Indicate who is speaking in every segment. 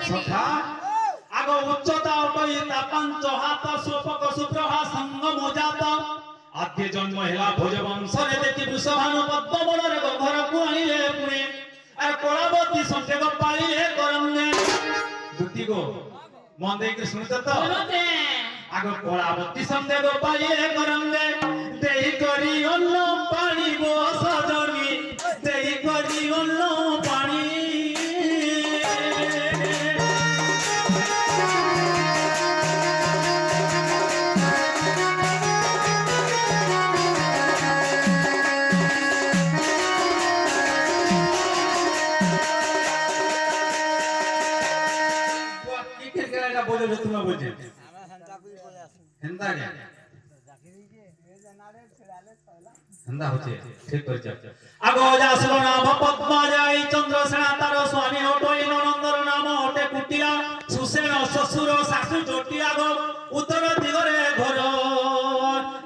Speaker 1: সখা আগ উচ্চতা অটইতা পাঞ্চ হাত সোপক সুপ্রভা সঙ্গ মোজাত আদ্য জন্ম হেলা ভোজ বংশরে দেখি বৃষভানু পদ্মবনের ঘরকু আনিলে পুণে আর কলাবতী সঙ্গে পালিলে করমনে দুটি গো মন দিয়ে শুনতে তো আগ কলাবতী সঙ্গে পালিলে করমনে দেই করি অন্য পানি গো সজনী দেই করি অন্য পানি তুমি বুঝে হেন্দা রে হেন্দা হচ্ছে ঠিক করেছ আগো যাসলো নাম পদ্মা যাই চন্দ্রসেনা তার স্বামী হটই নন্দর নাম হটে কুটিলা সুসেন শ্বশুর শাশু জটিলা গো উত্তর দিগরে ঘর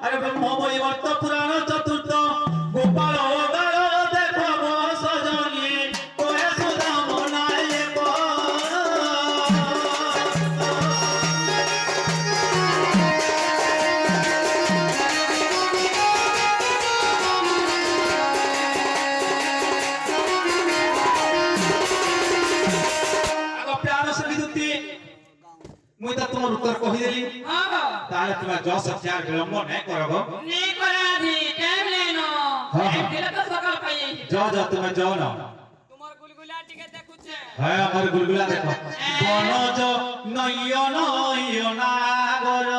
Speaker 1: আরে ব্রহ্ম বৈবর্ত পুরাণ চতুর্থ গোপাল গাল দেখব সজনী কোয়ে সুধা মনায় মুই তো তোমার উত্তর কহি দেলি তাহলে তুমি যশ চার বিলম্ব নাই করব
Speaker 2: নে করাধি টাইম লেনো টাইম দিলে তো সকাল পাই
Speaker 1: যাও তুমি যাও না
Speaker 2: তোমার গুলগুলা টিকে দেখুছে
Speaker 1: হ্যাঁ আমার গুলগুলা দেখো বনজ নয়না গর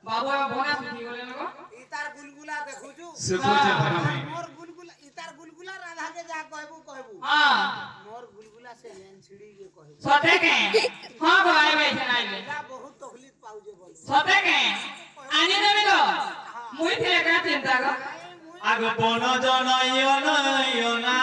Speaker 2: বাবু বনা সুধি গলে না
Speaker 3: ইতার গুলগুলা দেখুছু
Speaker 1: সুকুছে ভাই
Speaker 3: মোর গুলগুলা ইতার গুলগুলা রাধাকে যা কইবু
Speaker 2: हां
Speaker 3: मोर गुलगुला से लेन छिड़ी के कहे
Speaker 2: सते के हां भाई भाई सुनाइबे
Speaker 3: जा बहुत तकलीफ पाउ जे बोल
Speaker 2: सते के आनी देबे तो मुई थिले का चिंता कर
Speaker 1: आग बन जनयना